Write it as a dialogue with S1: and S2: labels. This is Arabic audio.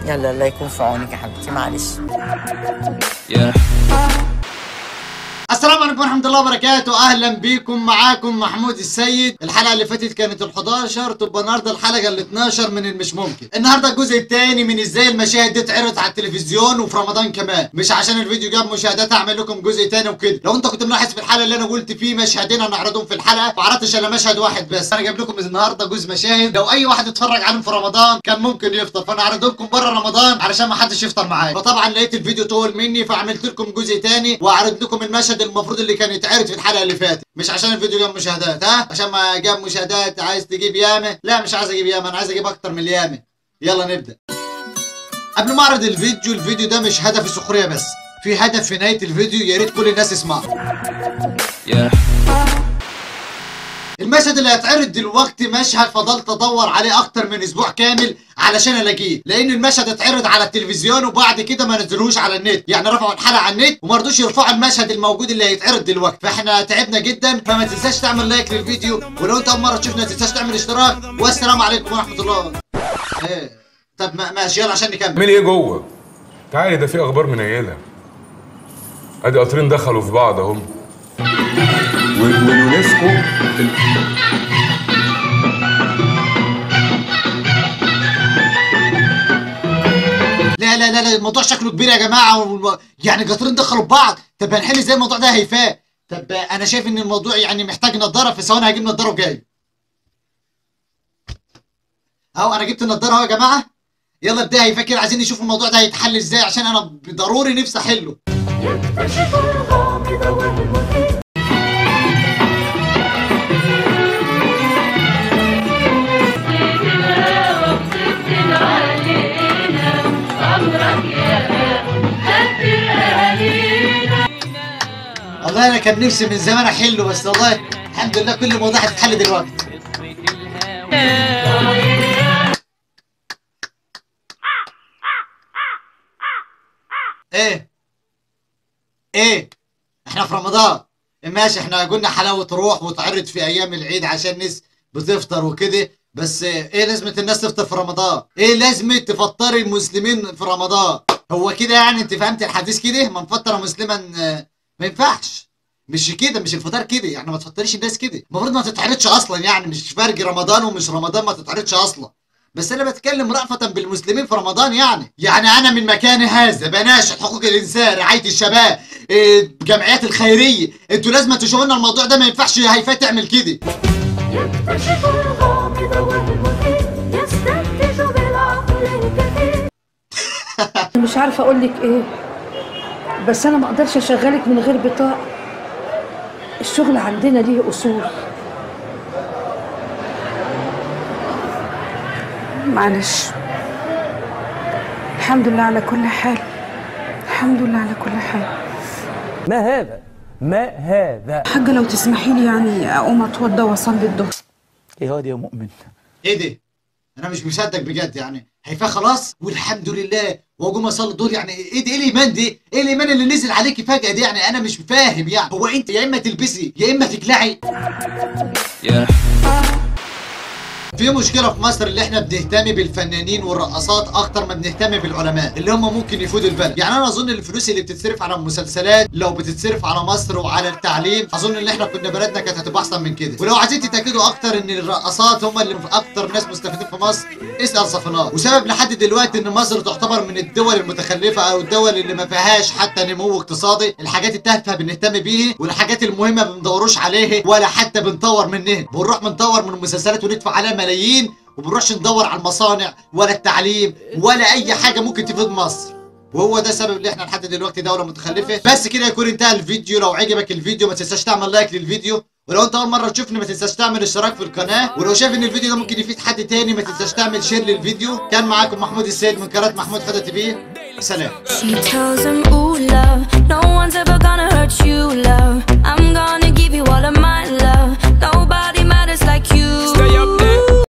S1: يلا الله يكون في عونك يا حبيبتي، معلش.
S2: السلام عليكم ورحمة الله وبركاته، أهلا بيكم. معاكم محمود السيد. الحلقة اللي فاتت كانت ال11، تبقى النهارده الحلقة ال12 من المش ممكن. النهارده الجزء الثاني من ازاي المشاهد دي اتعرضت على التلفزيون وفي رمضان كمان، مش عشان الفيديو جاب مشاهدات أعمل لكم جزء ثاني وكده. لو أنت كنت ملاحظ في الحلقة اللي أنا قلت فيه مشهدين هنعرضهم في الحلقة، ما عرضتش إلا مشهد واحد بس. أنا جايب لكم النهارده جزء مشاهد لو أي واحد اتفرج عليهم في رمضان كان ممكن يفطر، فأنا عرضهم لكم بره رمضان علشان ما حدش يفطر معايا. فطبعا لقيت الفيديو طول مني فعملت لكم جزء ثاني وأعرض لكم المشهد المفروض اللي كان يتعرض في الحلقه اللي فاتت، مش عشان الفيديو جاب مشاهدات، ها؟ عشان ما جاب مشاهدات عايز تجيب يامه؟ لا مش عايز اجيب يامه، انا عايز اجيب اكتر من اليامه. يلا نبدا. قبل ما اعرض الفيديو ده مش هدف سخريه بس، في هدف في نهايه الفيديو يا ريت كل الناس يسمعه. المشهد اللي هيتعرض دلوقتي مشهد فضلت ادور عليه اكتر من اسبوع كامل علشان الاقيه، لان المشهد اتعرض على التلفزيون وبعد كده ما نزلوش على النت، يعني رفعوا الحلقه على النت وما رضوش يرفعوا المشهد الموجود اللي هيتعرض دلوقتي، فاحنا تعبنا جدا. فما تنساش تعمل لايك للفيديو، ولو انت اول مره تشوفنا ما تنساش تعمل اشتراك، والسلام عليكم ورحمه الله. ايه طب ماشي يلا عشان نكمل.
S3: اعملي ايه جوه؟ تعالي ده في اخبار منيله. ادي قطرين دخلوا في بعض اهم. واليونسكو
S2: لا لا لا الموضوع شكله كبير يا جماعه، يعني قطرين دخلوا ببعض. طب هنحل ازاي الموضوع ده هيفاء؟ طب انا شايف ان الموضوع يعني محتاج نضاره، في ثواني هجيب نضاره وجاي. اهو انا جبت النضاره اهو يا جماعه. يلا ابدا هيفاء كده، عايزين نشوف الموضوع ده هيتحل ازاي عشان انا ضروري نفسي احله. والله انا كان نفسي من زمان احله، بس والله الحمد لله كل الموضوع هتتحل دلوقتي. ايه احنا في رمضان ماشي، احنا قلنا حلاوه روح وتعرض في ايام العيد عشان الناس بتفطر وكده، بس ايه لازمه الناس تفطر في رمضان؟ ايه لازمه تفطري المسلمين في رمضان؟ هو كده يعني انت فهمت الحديث كده؟ من فطر مسلما ما ينفعش، مش كده، مش الفطار كده، يعني ما تفطريش الناس كده، المفروض ما تتعرضش اصلا، يعني مش فرق رمضان ومش رمضان ما تتعرضش اصلا. بس انا بتكلم رأفة بالمسلمين في رمضان، يعني انا من مكان هذا بناشد حقوق الانسان، رعايه الشباب، الجمعيات الخيريه، انتوا لازم تشوفوا لنا الموضوع ده، ما ينفعش هيفاء تعمل كده. يكتشف الغامض والمثير يستنتج بالعقل الكثير.
S4: مش عارفه اقول لك ايه، بس انا ما اقدرش اشغلك من غير بطاقه. الشغل عندنا ليه اصول. معلش. الحمد لله على كل حال، الحمد لله على كل حال.
S5: ما هذا
S4: حاجه لو تسمحي لي يعني اقوم اتوضى واصلي الظهر.
S5: ايه هادي يا مؤمن؟
S2: ايه ده؟ انا مش مصدق بجد، يعني هيفاء خلاص والحمد لله واقوم اصلي الظهر، يعني ايه ده؟ ايه الايمان ده؟ ايه الايمان اللي نزل عليكي فجأة ده؟ يعني انا مش فاهم، يعني هو انت يا اما تلبسي يا اما تقلعي؟ في مشكلة في مصر اللي احنا بنهتم بالفنانين والرقصات اكتر ما بنهتم بالعلماء اللي هم ممكن يفيدوا البلد. يعني انا اظن الفلوس اللي بتتصرف على المسلسلات لو بتتصرف على مصر وعلى التعليم، اظن ان احنا كنا بلدنا كانت هتبقى احسن من كده. ولو عايزين تتاكدوا اكتر ان الرقصات هم اللي اكتر ناس مستفيدين في مصر، اسال صفنات. وسبب لحد دلوقتي ان مصر تعتبر من الدول المتخلفة او الدول اللي ما فيهاش حتى نمو اقتصادي، الحاجات التافهة بنهتم بيها والحاجات المهمة ما بندوروش عليها ولا حتى بنطور منها. بنروح بنطور من المسلسلات وندفع عليها ملايين وبنروحش ندور على المصانع ولا التعليم ولا اي حاجه ممكن تفيد مصر، وهو ده السبب اللي احنا لحد دلوقتي دوله متخلفه. بس كده يكون انتهى الفيديو. لو عجبك الفيديو ما تنساش تعمل لايك للفيديو، ولو انت اول مره تشوفني ما تنساش تعمل اشتراك في القناه، ولو شايف ان الفيديو ده ممكن يفيد حد تاني ما تنساش تعمل شير للفيديو. كان معاكم محمود السيد من قناه محمود حدا تي في. سلام. She tells him, ooh love, no one's ever gonna hurt you love, I'm gonna give you all of my love.